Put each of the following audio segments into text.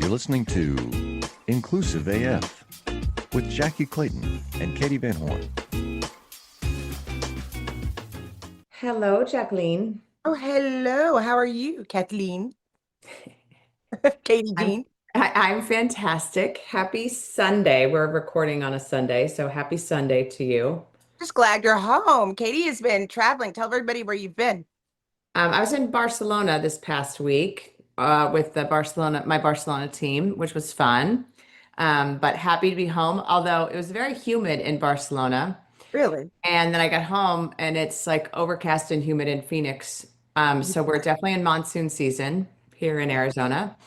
You're listening to Inclusive AF with Jackye Clayton and Katee Van Horn. Hello, Jacqueline. Oh, hello. How are you, Kathleen? Katie I'm Jean. I'm fantastic. Happy Sunday. We're recording on a Sunday, so happy Sunday to you. Just glad you're home. Katie has been traveling. Tell everybody where you've been. I was in Barcelona this past week with my Barcelona team, which was fun. But happy to be home, although it was very humid in Barcelona. Really? And then I got home and it's like overcast and humid in Phoenix. So we're definitely in monsoon season here in Arizona.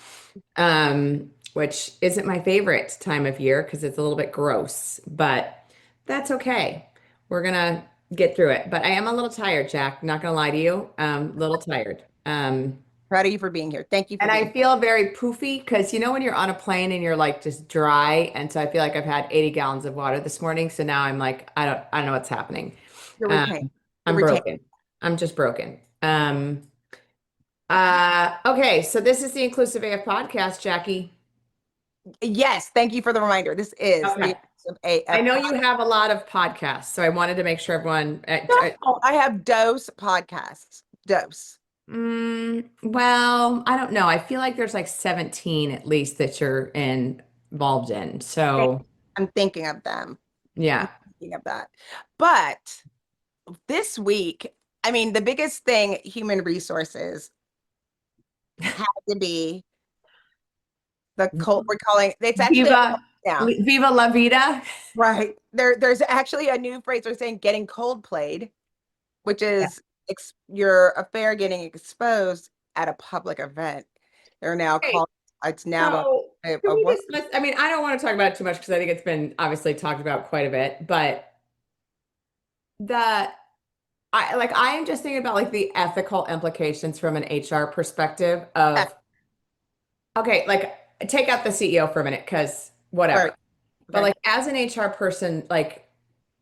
Which isn't my favorite time of year because it's a little bit gross, but that's okay. We're gonna get through it. But I am a little tired, Jack. Not gonna lie to you. A little tired. Proud of you for being here. Thank you for And being I feel very poofy because you know when you're on a plane and you're like just dry, and so I feel like I've had 80 gallons of water this morning. So now I'm like, I don't know what's happening. You're Um, retained. You're I'm retained. broken. I'm just broken. Okay, so this is the Inclusive AF podcast, Jackie. Yes, thank you for the reminder. This is Okay. the AF. I know you have a lot of podcasts, so I wanted to make sure everyone. No, I have Dose podcasts. Dose. Well, I don't know. I feel like there's like 17 at least that you're involved in. So, I'm thinking of them. I'm yeah. thinking of that. But this week, I mean, the biggest thing human resources had to be the cult we're calling it's actually Viva, now. Viva la vida. Right. There's actually a new phrase they're saying getting cold played, which Yeah. is your affair getting exposed at a public event. They're now Okay, called it's now so can a we what? discuss? I mean, I don't want to talk about it too much because I think it's been obviously talked about quite a bit, but the I am just thinking about like the ethical implications from an HR perspective of okay, like take out the CEO for a minute because whatever. Right. But Okay. like as an HR person, like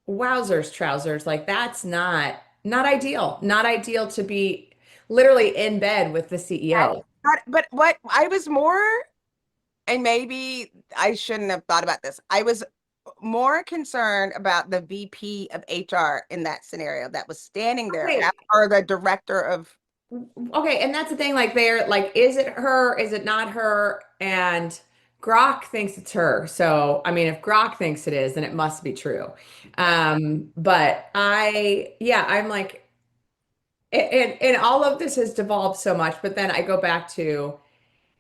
wowzers, trousers, like that's not ideal. Not ideal to be literally in bed with the CEO. But what I was more, and maybe I shouldn't have thought about this. I was more concerned about the VP of HR in that scenario that was standing there, Okay. or the director of. Okay, and that's the thing, like they're like, is it her? Is it not her? And Grok thinks it's her. So, I mean, if Grok thinks it is, then it must be true. But yeah, I'm like, and all of this has devolved so much, but then I go back to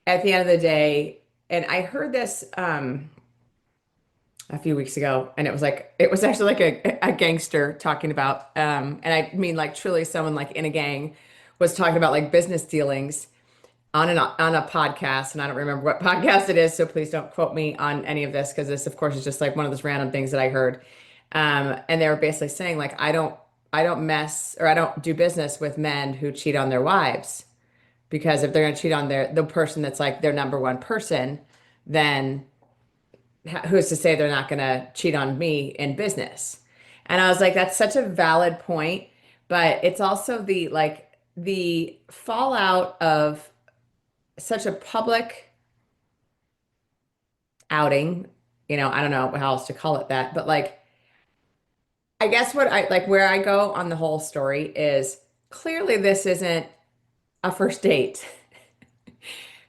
at the end of the day, and I heard this a few weeks ago, and it was actually like a gangster talking about, and I mean like truly someone like in a gang was talking about like business dealings on a podcast, and I don't remember what podcast it is, so please don't quote me on any of this because this, of course, is just like one of those random things that I heard. And they were basically saying like I don't mess or I don't do business with men who cheat on their wives because if they're going to cheat on the person that's like their number one person, then who's to say they're not going to cheat on me in business? And I was like, that's such a valid point, but it's also the like the fallout of such a public outing, I don't know how else to call it that, but like, I guess what I like where I go on the whole story is clearly this isn't a first date.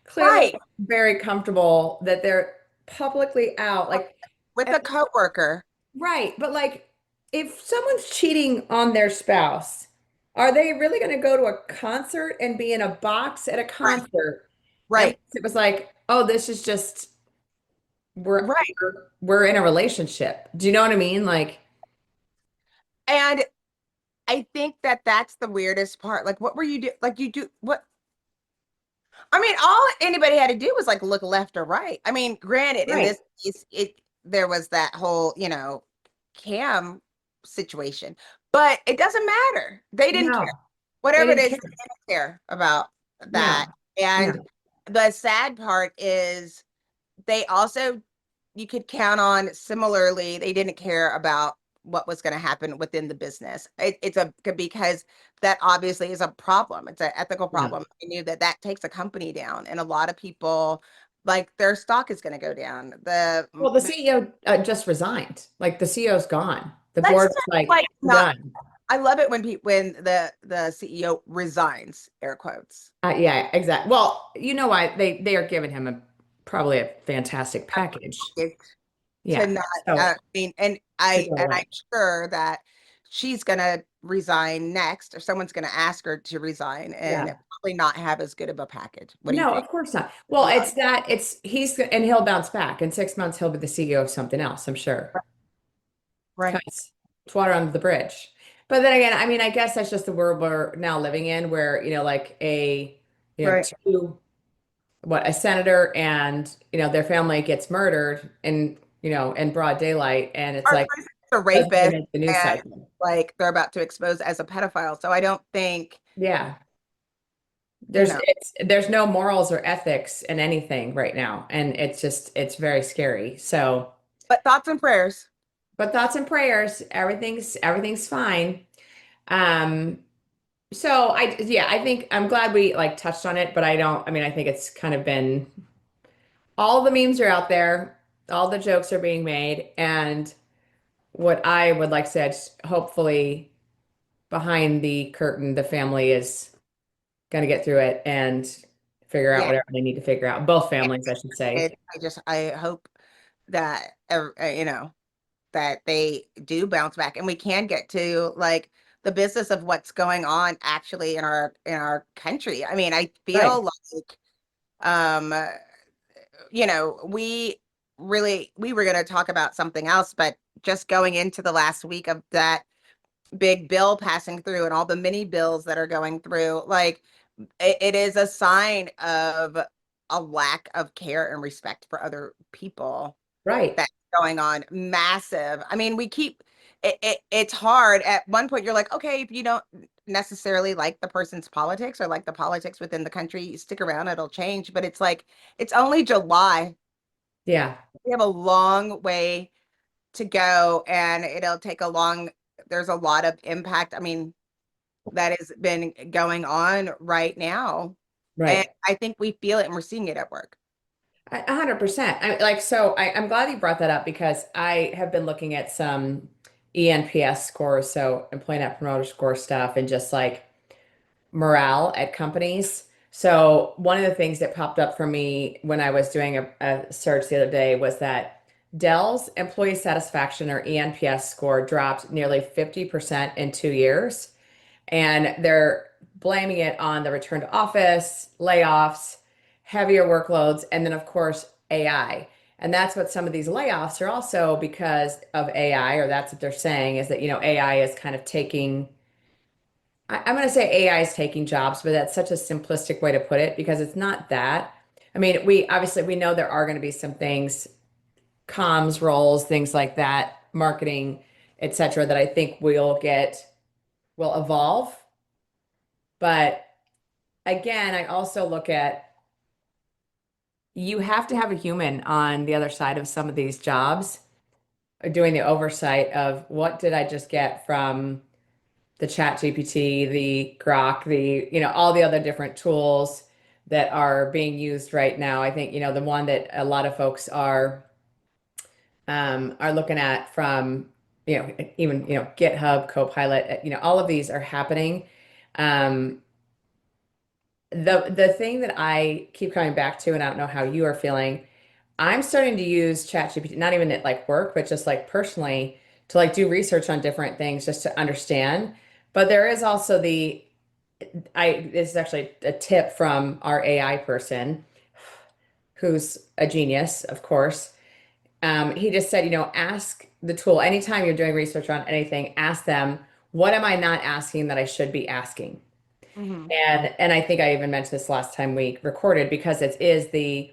Clearly Right, very comfortable that they're publicly out. Like, with a coworker. right. But like, if someone's cheating on their spouse, are they really going to go to a concert and be in a box at a Right, concert? And right, it was like, oh, this is just we're right. we're in a relationship. Do you know what I mean? Like, And I think that that's the weirdest part. Like, what were you do? Like, you do what? I mean, all anybody had to do was like look left or right. I mean, granted, in right. this case, there was that whole, cam situation, but it doesn't matter. They didn't care. No, they Whatever it didn't is, care. they didn't care about No, that. no. And the sad part is they also, you could count on similarly, they didn't care about what was going to happen within the business. Because that obviously is a problem. It's an ethical Yeah. problem. I knew that takes a company down, and a lot of people like their stock is going to go down. Well, the CEO just resigned. Like the CEO's gone. The That's board's just like like not. done. I love it when when the CEO resigns, air quotes. Yeah, exactly. Well, you know why they are giving him probably a fantastic package. To Yeah. not So I mean, and to go I'm away. sure that she's gonna resign next, or someone's gonna ask her to resign, and Yeah. probably not have as good of a package. What do you No, think? of course not. Well, Yeah, he's and he'll bounce back. In 6 months, he'll be the CEO of something else, I'm sure. right, Because it's water under the bridge. But then again, I mean, I guess that's just the world we're now living in where, like right. two, a senator and, their family gets murdered in broad daylight. And it's Our like, president's a doesn't even rapist, make the news and cycle. like they're about to expose as a pedophile. So I don't think, Yeah. you know, There's no morals or ethics in anything right now. And it's very scary. So, but thoughts and prayers. but thoughts and prayers, everything's fine. Um, so I think I'm glad we like touched on it, but I mean, I think it's kind of been all the memes are out there, all the jokes are being made, and what I would like to say, is hopefully behind the curtain, the family is going to get through it and figure out Yeah, whatever they need to figure out. Both families, I should say. I hope that that they do bounce back, and we can get to like the business of what's going on actually in our country. I mean, I Right, feel like um we were going to talk about something else, but just going into the last week of that big bill passing through and all the mini bills that are going through, like it is a sign of a lack of care and respect for other people right. that's going on. Massive. I mean, it's hard. At one point, you're like, okay, if you don't necessarily like the person's politics or like the politics within the country, you stick around, it'll change. But it's like, it's only July. Yeah. We have a long way to go, and there's a lot of impact. I mean, that has been going on right now. And Right. I think we feel it and we're seeing it at work. 100%. I'm glad you brought that up because I have been looking at some ENPS scores, so employee net promoter score stuff, and just like morale at companies. So one of the things that popped up for me when I was doing a search the other day was that Dell's employee satisfaction or ENPS score dropped nearly 50% in 2 years. And they're blaming it on the return to office, layoffs, heavier workloads, and then, of course, AI. And that's what some of these layoffs are also because of AI, or that's what they're saying is that, AI is kind of taking, I'm going to say AI is taking jobs, but that's such a simplistic way to put it because it's not that. I mean, we know there are going to be some things, comms roles, things like that, marketing, et cetera, that I think will evolve. But again, I also look at you have to have a human on the other side of some of these jobs doing the oversight of what did I just get from the chat GPT, the Grok, all the other different tools that are being used right now. I think, the one that a lot of folks are looking at from, even, GitHub, Copilot, all of these are happening. Um, the thing that I keep coming back to, and I don't know how you are feeling, I'm starting to use ChatGPT, not even at like work, but just like personally to like do research on different things just to understand. But there is also this is actually a tip from our AI person who's a genius, of course. He just said, ask the tool anytime you're doing research on anything, ask them, what am I not asking that I should be asking? Hmm. And I think I even mentioned this last time we recorded because it is the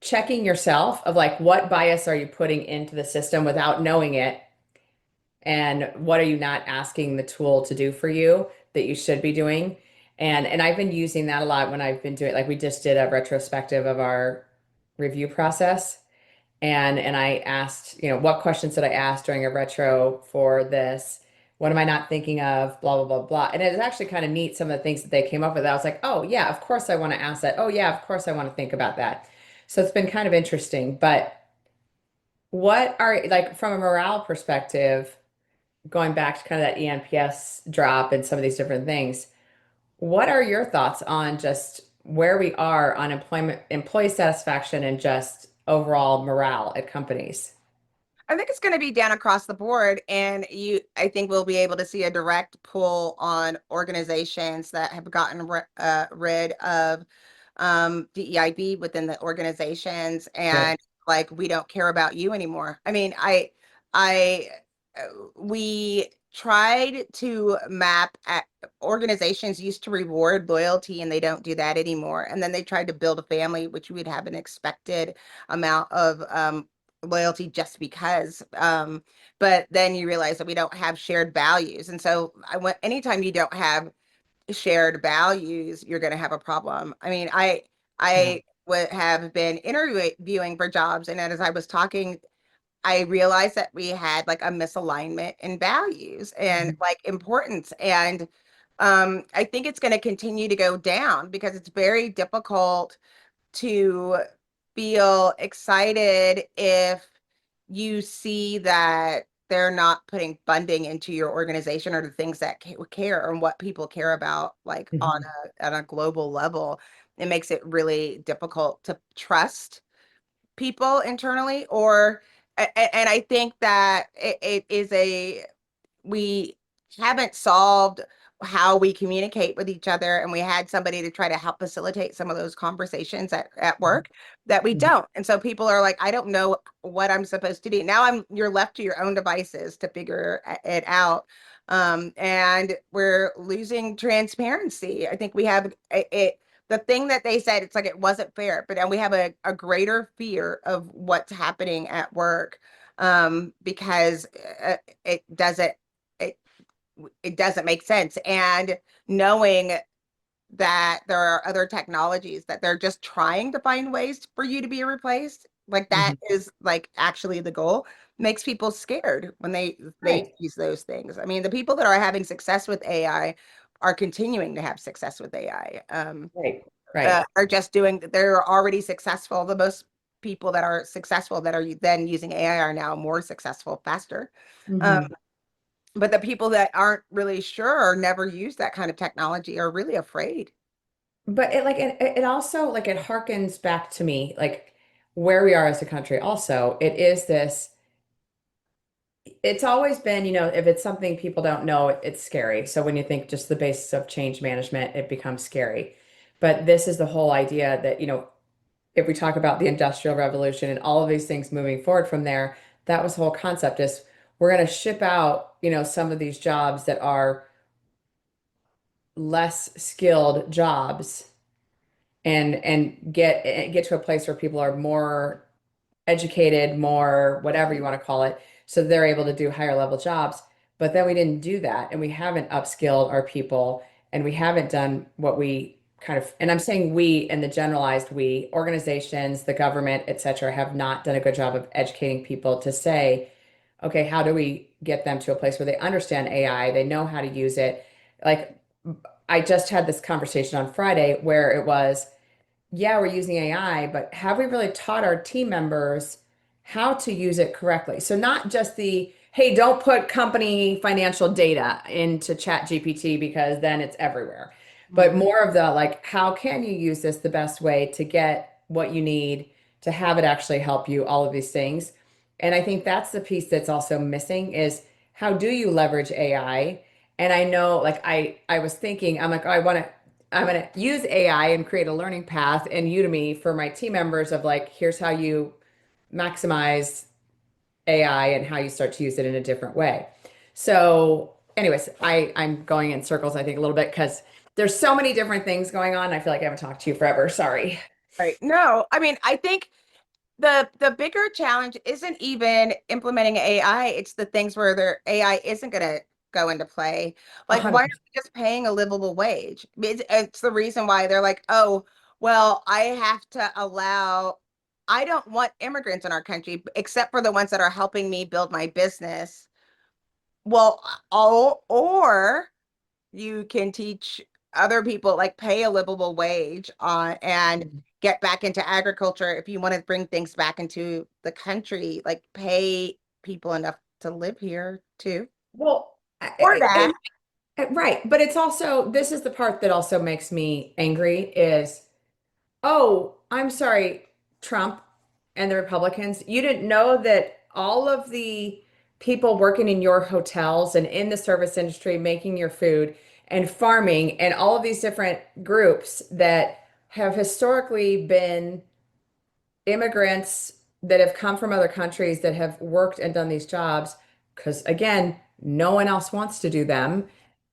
checking yourself of like what bias are you putting into the system without knowing it, and what are you not asking the tool to do for you that you should be doing. And I've been using that a lot when I've been doing, like we just did a retrospective of our review process, and I asked, what questions did I ask during a retro for this? What am I not thinking of? Blah, blah, blah, blah. And it was actually kind of neat, some of the things that they came up with. I was like, oh, yeah, of course I want to ask that. Oh, yeah, of course I want to think about that. So it's been kind of interesting. But what are like from a morale perspective, going back to kind of that ENPS drop and some of these different things, what are your thoughts on just where we are on employee satisfaction and just overall morale at companies? I think it's going to be down across the board, and I think we'll be able to see a direct pull on organizations that have gotten rid of DEIB within the organizations, Right. and like we don't care about you anymore. I mean, I, we tried to map at organizations used to reward loyalty, and they don't do that anymore. And then they tried to build a family, which we'd have an expected amount of loyalty just because. But then you realize that we don't have shared values. And so I want anytime you don't have shared values, you're going to have a problem. I mean, Yeah. I would have been interviewing for jobs, and as I was talking, I realized that we had like a misalignment in values and Mhm. like importance. And I think it's going to continue to go down because it's very difficult to feel excited if you see that they're not putting funding into your organization or the things that care and what people care about like Mhm. on a global level. It makes it really difficult to trust people internally, or and I think that it is a we haven't solved how we communicate with each other, and we had somebody to try to help facilitate some of those conversations at Mhm. work that we Mhm. don't. And so people are like, I don't know what I'm supposed to do now. You're left to your own devices to figure it out. And we're losing transparency. I think we have it the thing that they said, it's like it wasn't fair, but then we have a greater fear of what's happening at work, because it doesn't it it doesn't make sense. And knowing that there are other technologies that they're just trying to find ways for you to be replaced, like that Mhm. is like actually the goal, makes people scared when they Right. use those things. I mean, the people that are having success with AI are continuing to have success with AI. Right. Right. Are just doing, they're already successful. The most people that are successful that are then using AI are now more successful faster. Um, Mhm. but the people that aren't really sure or never use that kind of technology are really afraid. But it also like it harkens back to me like where we are as a country. Also, it is this. It's always been, if it's something people don't know, it's scary. So when you think just the basis of change management, it becomes scary. But this is the whole idea that, if we talk about the Industrial Revolution and all of these things moving forward from there, that was the whole concept is we're going to ship out, some of these jobs that are less skilled jobs and get to a place where people are more educated, more whatever you want to call it, so they're able to do higher level jobs. But then we didn't do that, and we haven't upskilled our people, and we haven't done what we kind of, and I'm saying we and the generalized we, organizations, the government, et cetera, have not done a good job of educating people to say, okay, how do we get them to a place where they understand AI, they know how to use it? Like, I just had this conversation on Friday where it was, yeah, we're using AI, but have we really taught our team members how to use it correctly? So not just the, hey, don't put company financial data into Chat GPT because then it's everywhere, but Mhm. more of the like, how can you use this the best way to get what you need to have it actually help you, all of these things. And I think that's the piece that's also missing is how do you leverage AI? And I know like I was thinking, I'm like, oh, I'm going to use AI and create a learning path in Udemy for my team members of like, here's how you maximize AI and how you start to use it in a different way. So, anyways, I'm going in circles, I think, a little bit because there's so many different things going on. I feel like I haven't talked to you forever. Sorry. Right. No, I mean, I think the bigger challenge isn't even implementing AI. It's the things where their AI isn't going to go into play. Like, why aren't 100%. we just paying a livable wage? It's the reason why they're like, oh, well, I have to allow. I don't want immigrants in our country, except for the ones that are helping me build my business. Well, or you can teach other people, like pay a livable wage on and get back into agriculture, if you want to bring things back into the country, like pay people enough to live here too. Well, Or that. right. But it's also, this is the part that also makes me angry is, oh, I'm sorry, Trump and the Republicans, you didn't know that all of the people working in your hotels and in the service industry, making your food and farming and all of these different groups that have historically been immigrants that have come from other countries that have worked and done these jobs, because again, no one else wants to do them.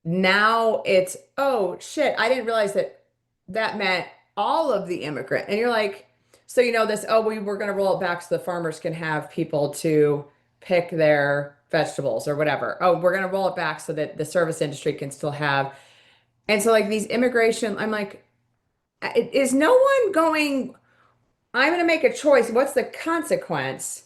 Now it's, oh shit, I didn't realize that that meant all of the immigrant. And you're like, so you know this, oh, we were going to roll it back so the farmers can have people to pick their vegetables or whatever. Oh, we're going to roll it back so that the service industry can still have. And so like these immigration, I'm like, is no one going, I'm going to make a choice. What's the consequence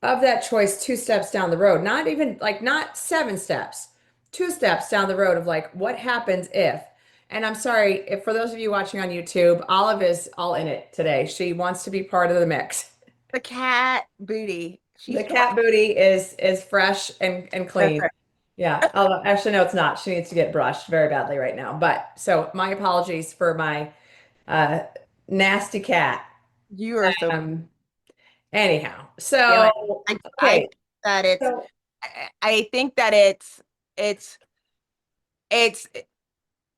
of that choice 2 steps down the road? Not even like not 7 steps, 2 steps down the road of like what happens if. And I'm sorry if for those of you watching on YouTube, Olive is all in it today. She wants to be part of the mix. The cat booty. The She's cat booty is fresh and clean. different. Yeah. Although actually no, it's not. She needs to get brushed very badly right now. But so my apologies for my uh nasty cat. You are so Um, anyhow, damn it. so I okay, think that it's so I think that it's it's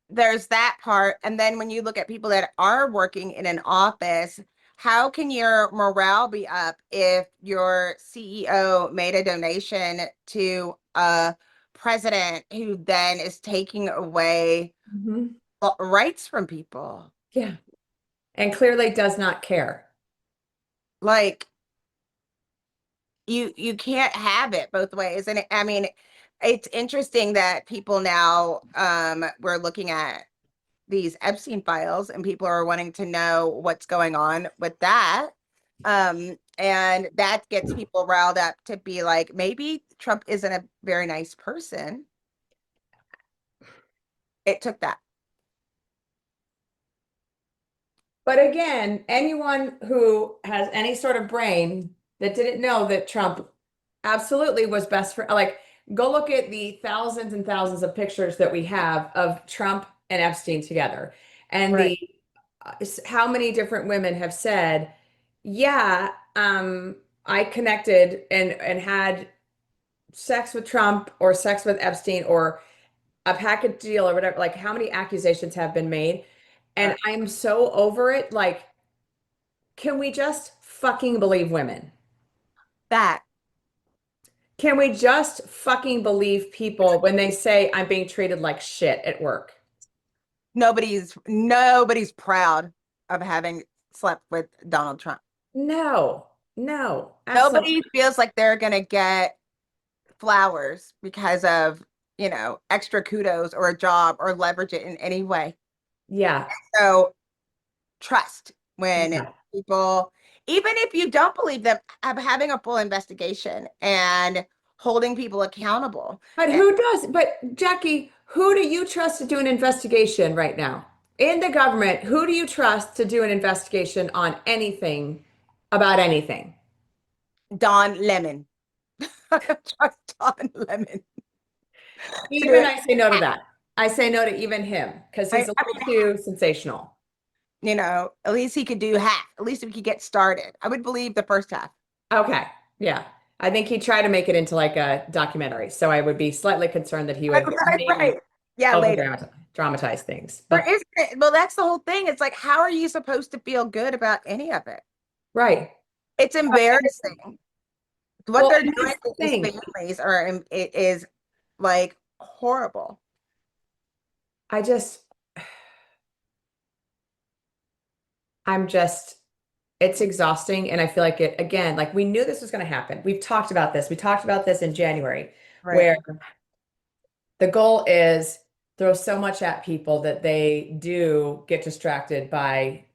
there's that part. And then when you look at people that are working in an office, how can your morale be up if your CEO made a donation to a president who then is taking away mhm, rights from people? yeah, and clearly does not care. Like you can't have it both ways. And I mean, it's interesting that people now we're looking at these Epstein files and people are wanting to know what's going on with that. And that gets people riled up to be like, maybe Trump isn't a very nice person. It took that. But again, anyone who has any sort of brain that didn't know that Trump absolutely was best for, like, go look at the thousands and thousands of pictures that we have of Trump and Epstein together, and Right. the how many different women have said, yeah, I connected and had sex with Trump or sex with Epstein or a package deal or whatever. Like, how many accusations have been made? And Right. I'm so over it. Like, can we just fucking believe women? That Can we just fucking believe people when they say I'm being treated like shit at work? nobody's proud of having slept with Donald Trump. No, no, absolutely. Nobody feels like they're gonna get flowers because of, extra kudos or a job or leverage it in any way. Yeah, So trust when yeah. people, even if you don't believe them, having a full investigation and holding people accountable. But And who does? But Jackie, who do you trust to do an investigation right now? In the government, who do you trust to do an investigation on anything about anything? Don Lemon. Trust Don Lemon to do Even it. I say no to that. I say no to even him because he's a I little too sensational. at least he could do half. At least we could get started. I would believe the first half. Okay. Yeah. I think he tried to make it into like a documentary. So I would be slightly concerned that he would Right, maybe right. Yeah, over later. dramatize things. There But isn't. Well, that's the whole thing. It's like, how are you supposed to feel good about any of it? right. It's embarrassing. What Well, they're and doing that's the to these thing. families it is like horrible. I just, I'm just, it's exhausting. And I feel like it, again, like we knew this was going to happen. We've talked about this. We talked about this in January, Right. where the goal is throw so much at people that they do get distracted by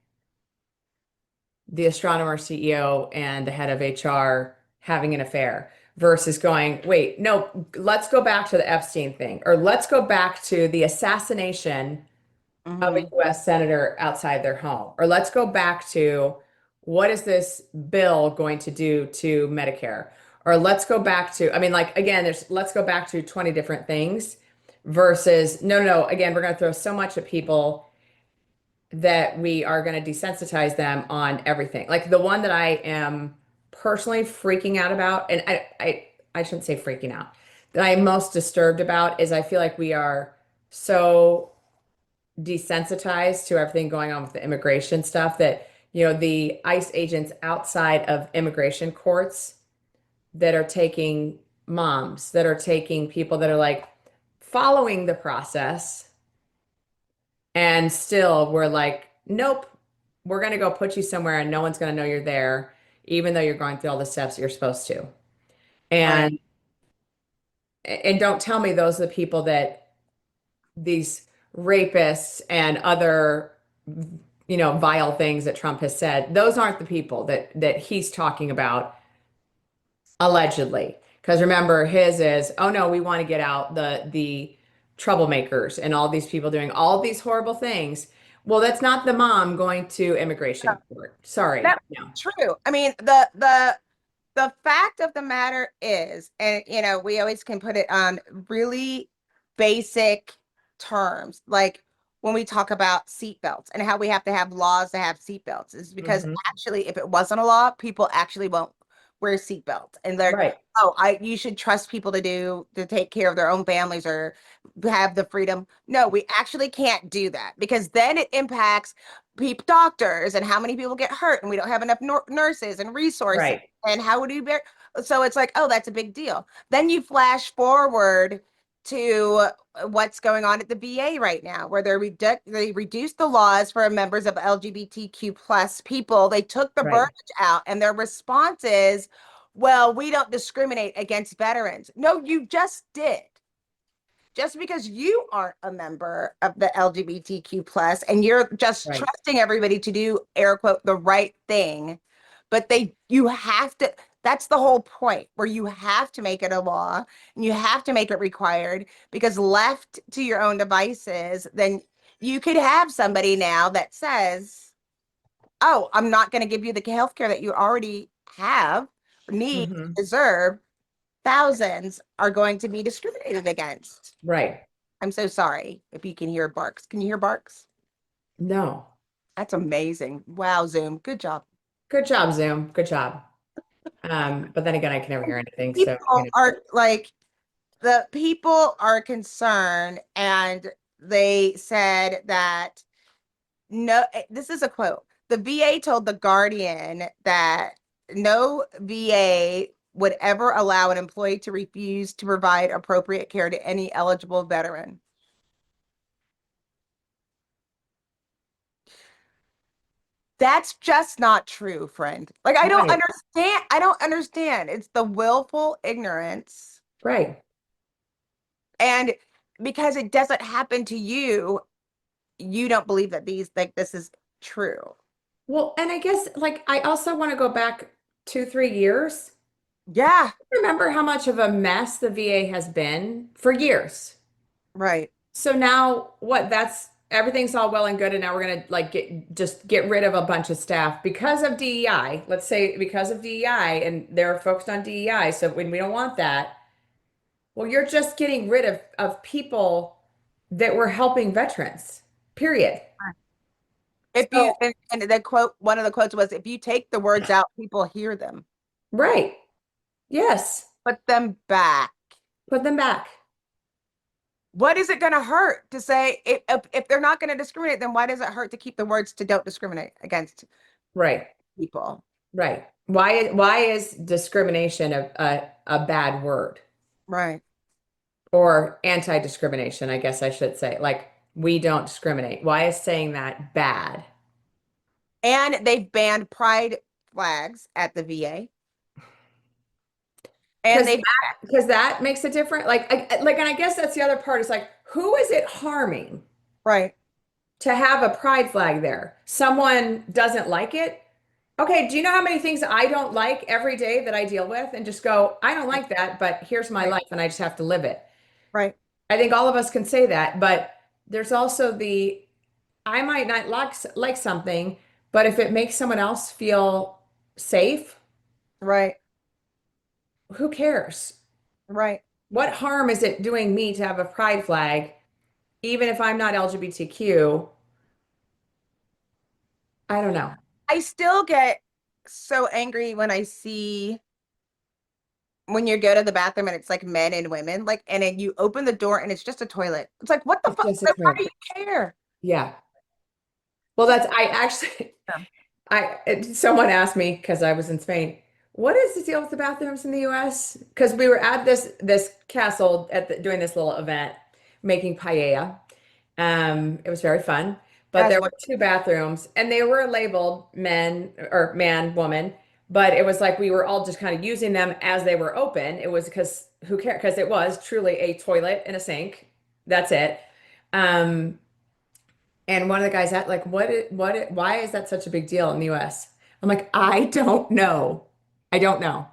the astronomer CEO and the head of HR having an affair versus going, wait, no, let's go back to the Epstein thing, or let's go back to the assassination of a Hmm. US senator outside their home. Or let's go back to what is this bill going to do to Medicare? Or let's go back to, I mean, like, again, let's go back to 20 different things versus, no, again, we're going to throw so much at people that we are going to desensitize them on everything. Like the one that I am personally freaking out about, and I shouldn't say freaking out, that I'm most disturbed about is I feel like we are so desensitized to everything going on with the immigration stuff that, the ICE agents outside of immigration courts that are taking moms, that are taking people that are like following the process, and still we're like, nope, we're going to go put you somewhere and no one's going to know you're there, even though you're going through all the steps that you're supposed to. Right. And don't tell me those are the people that these rapists and other vile things that Trump has said, those aren't the people that he's talking about allegedly. Because remember, his is, oh no, we want to get out the troublemakers and all these people doing all these horrible things. Well, that's not the mom going to immigration court. Sorry. That's No. true. I mean, the fact of the matter is, and we always can put it on really basic terms, like when we talk about seatbelts and how we have to have laws to have seatbelts, is because Hmm. actually, if it wasn't a law, people actually won't wear seatbelts, and they're, Right. oh, you should trust people to take care of their own families or have the freedom. No, we actually can't do that because then it impacts people, doctors, and how many people get hurt, and we don't have enough nurses and resources, Right. and how would you bear? So it's like, oh, that's a big deal. Then you flash forward to what's going on at the VA right now, where they reduced the laws for members of LGBTQ plus people. They took the Right. verbiage out, and their response is, well, we don't discriminate against veterans. No, you just did. Just because you aren't a member of the LGBTQ plus and you're just Right. trusting everybody to do air quote the right thing, but you have to, that's the whole point, where you have to make it a law and you have to make it required, because left to your own devices, then you could have somebody now that says, oh, I'm not going to give you the health care that you already have, need, Hmm. deserve. Thousands are going to be discriminated against. Right. I'm so sorry if you can hear barks. Can you hear barks? No. That's amazing. Wow, Zoom. Good job. Good job, Zoom. Good job. But then again, I can never hear anything. So, People are like, the people are concerned, and they said that no, this is a quote. The VA told The Guardian that no VA would ever allow an employee to refuse to provide appropriate care to any eligible veteran. That's just not true, friend. Like, I don't right. understand. I don't understand. It's the willful ignorance. Right. And because it doesn't happen to you, you don't believe that like this is true. Well, and I guess like I also want to go back 2, 3 years. Yeah, Remember how much of a mess the VA has been for years. right. So now what that's everything's all well and good, and now we're gonna like get rid of a bunch of staff because of DEI. Let's say because of DEI, and they're focused on DEI. So when we don't want that, well, you're just getting rid of people that were helping veterans. Period. If you So and the quote, one of the quotes was, if you take the words out, people hear them. right. Yes. Put them back. Put them back. What is it going to hurt to say, if they're not going to discriminate, then why does it hurt to keep the words to don't discriminate against Right. people? Right. Why is discrimination a bad word? Right. Or anti-discrimination, I guess I should say. Like we don't discriminate. Why is saying that bad? And they've banned pride flags at the VA. And Because they, that makes a difference. And I guess that's the other part. Is like, who is it harming right. to have a pride flag there? Someone doesn't like it. Okay, do you know how many things I don't like every day that I deal with and just go, I don't like that, but here's my Right. life and I just have to live it. Right. I think all of us can say that, but there's also the I might not like something, but if it makes someone else feel safe, Right. who cares? Right. What harm is it doing me to have a pride flag, even if I'm not LGBTQ? I don't know. I still get so angry when I see when you go to the bathroom and it's like men and women, like, and then you open the door and it's just a toilet. It's like, what the It's fuck? just a Like, why trend. do you care? Yeah. Well, Just that's I actually yeah. someone asked me because I was in Spain, what is the deal with the bathrooms in the US? Because we were at this castle doing this little event making paella. It was very fun, but As there one, were two bathrooms and they were labeled men or man, woman, but it was like we were all just kind of using them as they were open. It was because who cares? Because it was truly a toilet and a sink. That's it. Um, and one of the guys at like, why is that such a big deal in the US? I'm like, I don't know. I don't know.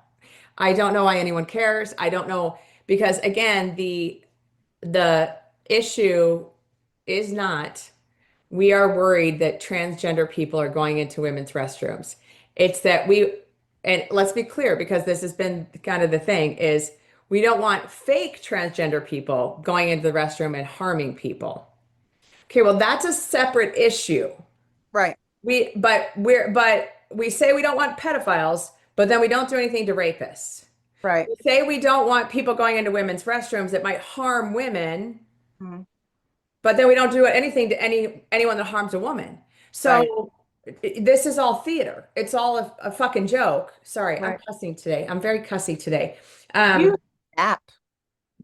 I don't know why anyone cares. I don't know because again, the issue is not we are worried that transgender people are going into women's restrooms. It's that and let's be clear because this has been kind of the thing is we don't want fake transgender people going into the restroom and harming people. Okay, well, that's a separate issue. right, But we say we don't want pedophiles, but then we don't do anything to rapists. right. We say we don't want people going into women's restrooms that might harm women, Mhm. but then we don't do anything to anyone that harms a woman. Right, So this is all theater. It's all a fucking joke. Sorry, I'm right. cussing today. I'm very cussy today. You Um, app.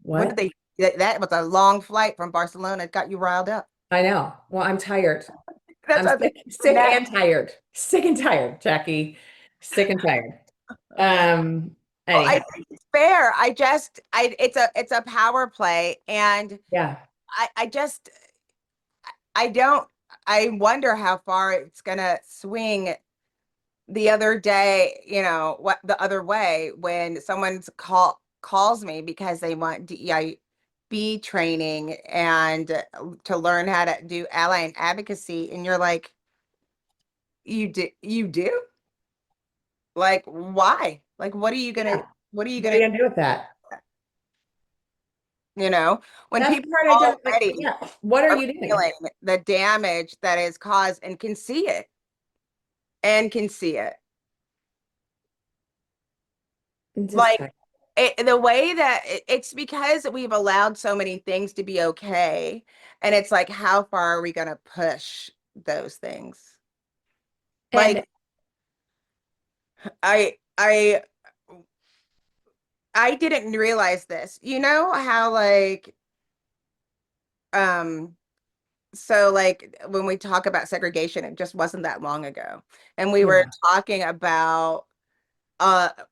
What did what? they? That was a long flight from Barcelona. It got you riled up. I know. Well, I'm tired. That's I'm what they sick nap. and tired. Sick and tired, Jackie. Sick and tired. Um, Well, I anyhow, think it's fair. It's a power play, and yeah. I just I don't I wonder how far it's gonna swing the other day, what the other way when calls me because they want DEIB training and to learn how to do ally and advocacy, and you're like, you do? Like, why? Like, Yeah. what are you What are gonna you gonna do with that? you know, when That's the people part I don't like. already Yeah. What are are you doing? feeling the damage that is caused and can see it and can see it. I'm just Like tired. the way that it's because we've allowed so many things to be okay. And it's like, how far are we going to push those things? And Like, I, I, I didn't realize this. You know how um, so like when we talk about segregation, it just wasn't that long ago. And we were yeah, talking about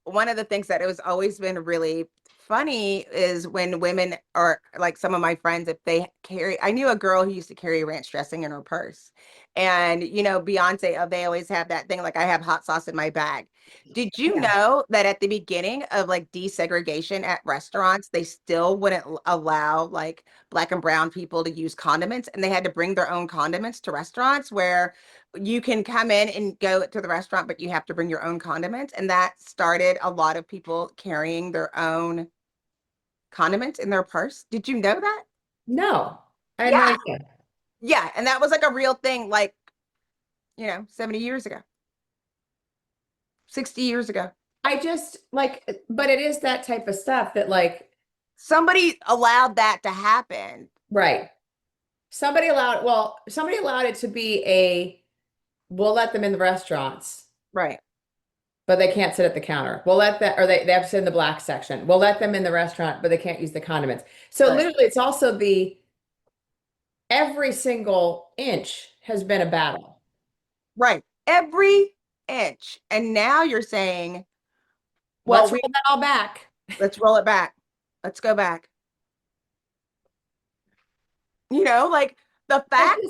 one of the things that it was always been really funny is when women are like some of my friends, if they carry, I knew a girl who used to carry ranch dressing in her purse. And Beyonce, they always have that thing like I have hot sauce in my bag. Did you yeah. know that at the beginning of like desegregation at restaurants, they still wouldn't allow like black and brown people to use condiments and they had to bring their own condiments to restaurants where you can come in and go to the restaurant, but you have to bring your own condiments. And that started a lot of people carrying their own condiments in their purse. Did you know that? No, I had no Yeah. idea. Yeah. And that was like a real thing, like, 70 years ago, 60 years ago. I just like, but it is that type of stuff that like, Somebody allowed that to happen. right. Somebody allowed it to be we'll let them in the restaurants, Right. but they can't sit at the counter. We'll let that, or they have to sit in the black section. We'll let them in the restaurant, but they can't use the condiments. So Right. literally, it's also every single inch has been a battle. Right. Every inch. And now you're saying, well, Let's roll that all back. let's roll it back. Let's go back. Like the But fact,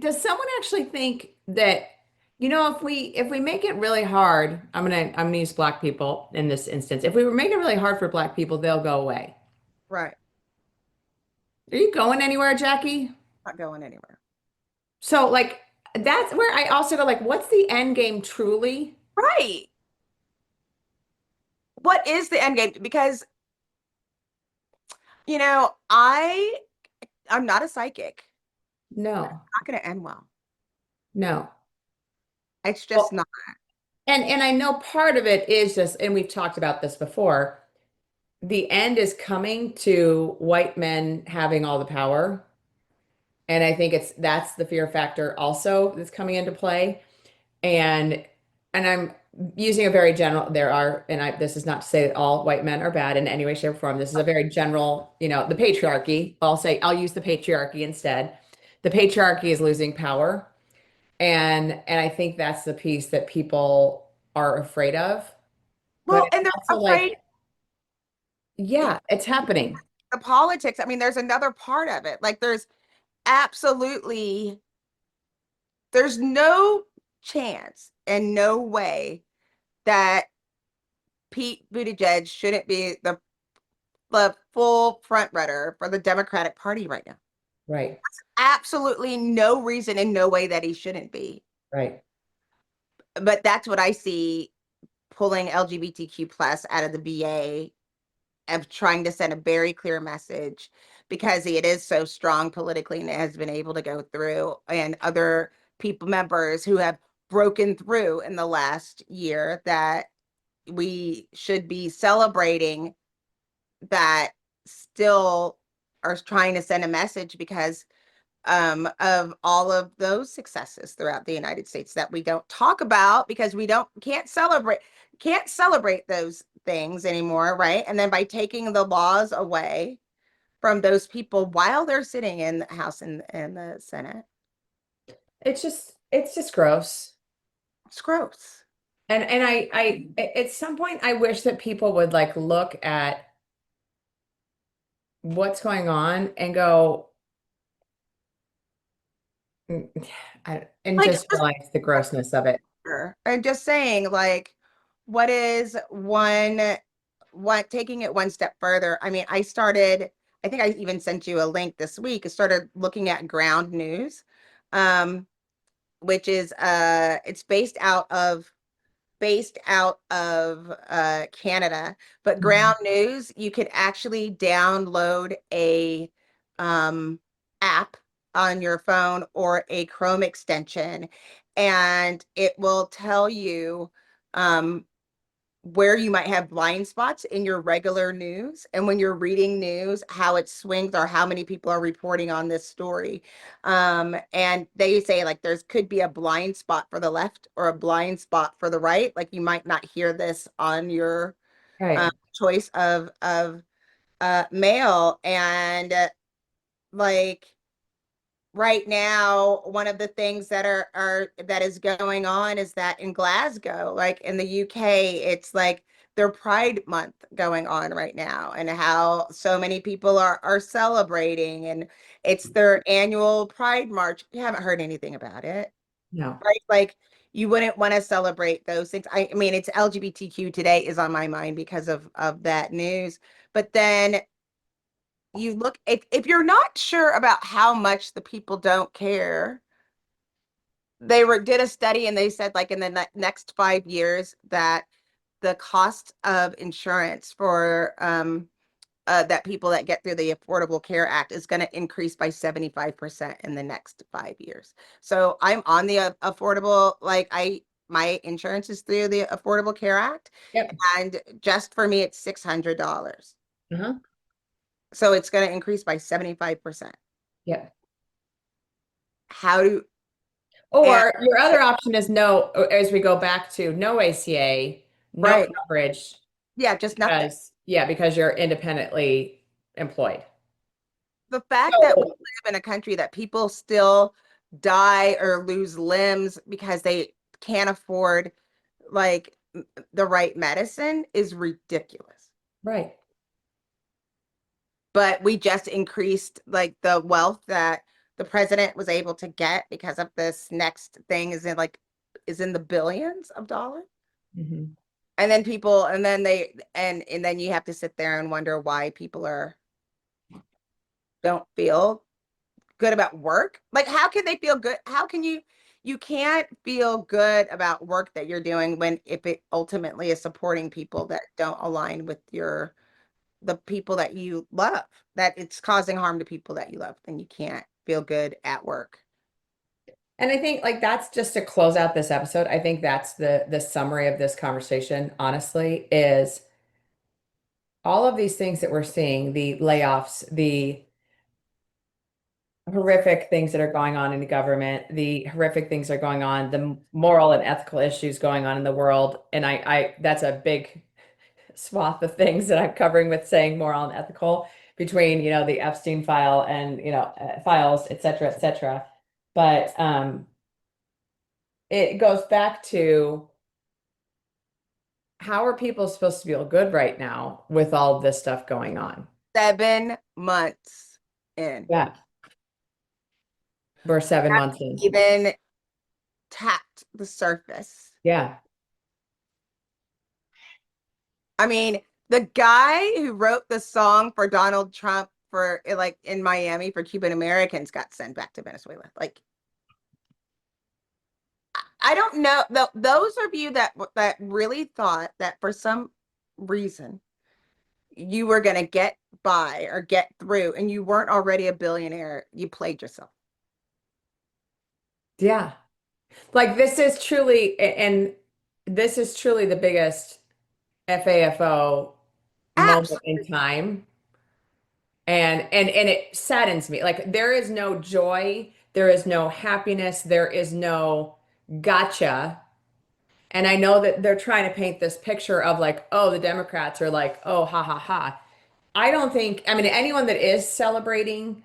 does someone actually think that, if we make it really hard, I'm gonna use black people in this instance. If we make it really hard for black people, they'll go away. right, Are you going anywhere, Jackie? not going anywhere. So like that's where I also go like, what's the end game truly? Right. What is the end game? Because, I'm not a psychic. No, Not going to end well. no. It's just Well, not. and I know part of it is just, and we've talked about this before, the end is coming to white men having all the power. And I think that's the fear factor also that's coming into play. And I'm using a very general, there are, and this is not to say that all white men are bad in any way, shape, or form. This is a very general, the patriarchy. I'll use the patriarchy instead. The patriarchy is losing power. And I think that's the piece that people are afraid of. But Well, it's and they're also like, afraid yeah, it's happening. the politics. I mean, there's another part of it. Like absolutely, there's no chance and no way that Pete Buttigieg shouldn't be the full front runner for the Democratic Party right now. Right, Absolutely no reason and no way that he shouldn't be. right. But that's what I see pulling LGBTQ plus out of the BA of trying to send a very clear message because it is so strong politically and it has been able to go through, and other people members who have broken through in the last year, that we should be celebrating, that still are trying to send a message because of all of those successes throughout the United States that we don't talk about because we can't celebrate those things anymore, right? And then by taking the laws away from those people while they're sitting in the House and the Senate, It's just gross. it's gross. And I at some point I wish that people would like look at what's going on and go "Mm, and Like just realize the grossness of it. I'm just saying, like, what is what taking it one step further? I mean, I think I even sent you a link this week. I started looking at ground news, um, which is it's based out of Canada, but Mhm. ground news, you could actually download a um app on your phone or a Chrome extension, and it will tell you um where you might have blind spots in your regular news, and when you're reading news, how it swings or how many people are reporting on this story. And they say like there's could be a blind spot for the left or a blind spot for the right. Like you might not hear this on your Right. choice of mail. And like right now, one of the things that is going on is that in Glasgow, like in the UK, it's like their Pride Month going on right now, and how so many people are celebrating, and it's their annual Pride March. You haven't heard anything about it, No. right? Like you wouldn't want to celebrate those things. I mean, it's LGBTQ today is on my mind because of that news. But then you look, if you're not sure about how much the people don't care, did a study and they said like in the next 5 years that the cost of insurance for that people that get through the Affordable Care Act is going to increase by 75% in the next 5 years. So I'm on the affordable, like my insurance is through the Affordable Care Act, Yep. and just for me it's $600. Uh-huh. So it's going to increase by 75%. Yep. How do and Or your other option is no, as we go back to no ACA, no right. coverage Yeah, just nothing. because you're independently employed. The fact that we So, live in a country that people still die or lose limbs because they can't afford like the right medicine is ridiculous. right. But we just increased like the wealth that the president was able to get because of this next thing is in the billions of dollars. Mhm. And then people and then they and then you have to sit there and wonder why people are don't feel good about work. Like, how can they feel good? How can you can't feel good about work that you're doing when if it ultimately is supporting people that don't align with the people that you love, that it's causing harm to people that you love, then you can't feel good at work. And I think like that's just to close out this episode. I think that's the summary of this conversation, honestly, is all of these things that we're seeing, the layoffs, the horrific things that are going on in the government, the horrific things that are going on, the moral and ethical issues going on in the world. And I that's a big swath of things that I'm covering with saying moral and ethical between, the Epstein file and, files, et cetera, et cetera. But it goes back to how are people supposed to feel good right now with all this stuff going on? 7 months in. Yeah. We're 7 months in. Even tapped the surface. Yeah. I mean, the guy who wrote the song for Donald Trump for like in Miami for Cuban Americans got sent back to Venezuela. Like, I don't know. Those of you that really thought that for some reason you were going to get by or get through and you weren't already a billionaire, you played yourself. Yeah. Like this is truly, and this is truly the biggest FAFO moment in Absolutely. time. And it saddens me. Like there is no joy, there is no happiness, there is no gotcha. And I know that they're trying to paint this picture of like, oh, the Democrats are like, oh, ha ha ha. I don't think, I mean, anyone that is celebrating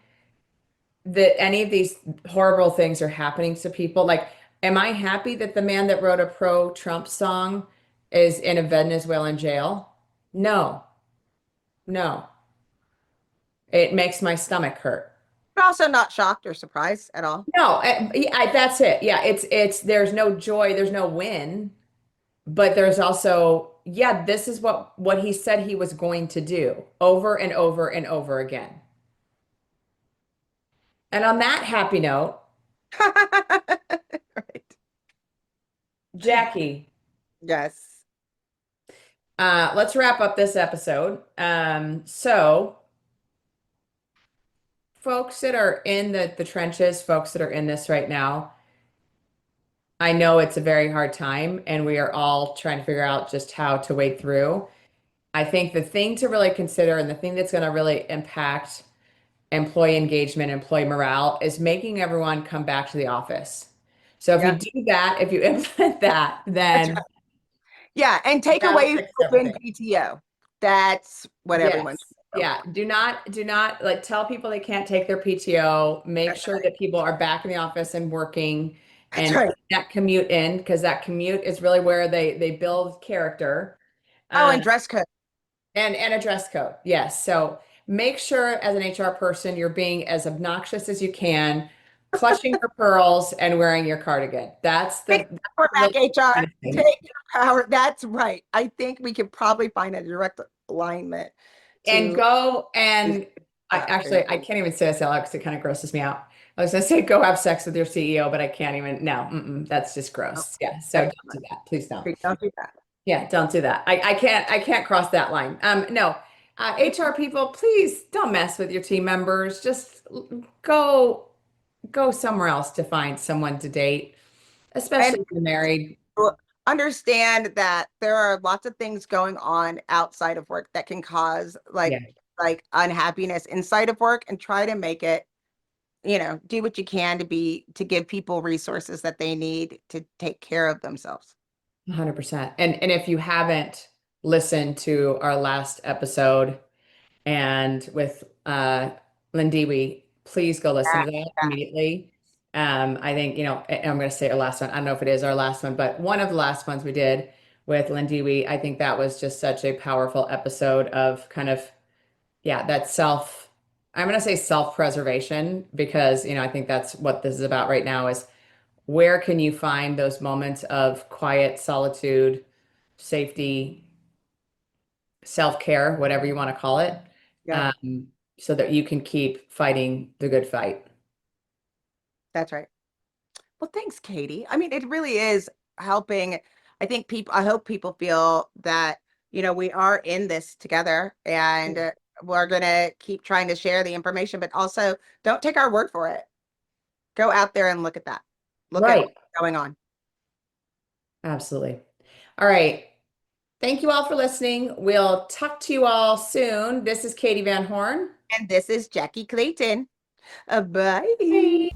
that any of these horrible things are happening to people, like, am I happy that the man that wrote a pro-Trump song is in a Venezuelan jail? No, no. It makes my stomach hurt. But also not shocked or surprised at all. No, that's it. Yeah, it's there's no joy, there's no win, but there's also, yeah, this is what he said he was going to do over and over and over again. And on that happy note, Right. Jackye, Yes. let's wrap up this episode. So folks that are in the trenches, folks that are in this right now, I know it's a very hard time, and we are all trying to figure out just how to wade through. I think the thing to really consider and the thing that's going to really impact employee engagement, employee morale is making everyone come back to the office. So if you Yeah. do that, if you implement that, That's then right. Yeah. And take that'll away fix open everything. PTO. That's what everyone's Yes. doing. Yeah. Do not like tell people they can't take their PTO. Make That's sure right. that people are back in the office and working That's and right. put that commute in because that commute is really where they build character. Oh, Um, and dress code. and a dress code. Yes. So make sure as an HR person you're being as obnoxious as you can, clutching your pearls and wearing your cardigan. That's Take the power back, really HR. kind of Take thing. your power. That's right. I think we could probably find a direct alignment And to go these and out there. I can't even say this out loud because it kind of grosses me out. I was gonna say go have sex with your CEO, but I can't even. No, that's just No, gross. Yeah, so that's don't do that. Please don't. don't do that. Yeah, don't do that. I can't cross that line. No, HR people, please don't mess with your team members. Just go somewhere else to find someone to date, And especially if you're married. understand that there are lots of things going on outside of work that can cause Yeah, like unhappiness inside of work, and try to make it, do what you can to give people resources that they need to take care of themselves. 100%. And if you haven't listened to our last episode and with Lynn Dewey, please go listen Yeah, to that immediately. I think, I'm going to say our last one. I don't know if it is our last one, but one of the last ones we did with Lynn Dewey, I think that was just such a powerful episode of kind of, yeah, I'm going to say self-preservation because, I think that's what this is about right now is where can you find those moments of quiet solitude, safety, self-care, whatever you want to call it, yeah. um, so that you can keep fighting the good fight. That's right. Well, thanks, Katie. I mean, it really is helping. I think I hope people feel that, we are in this together, and we're going to keep trying to share the information, but also don't take our word for it. Go out there and look at that. Look at Right. what's going on. Absolutely. All right. Thank you all for listening. We'll talk to you all soon. This is Katie Van Horn. And this is Jackye Clayton. Bye. Bye.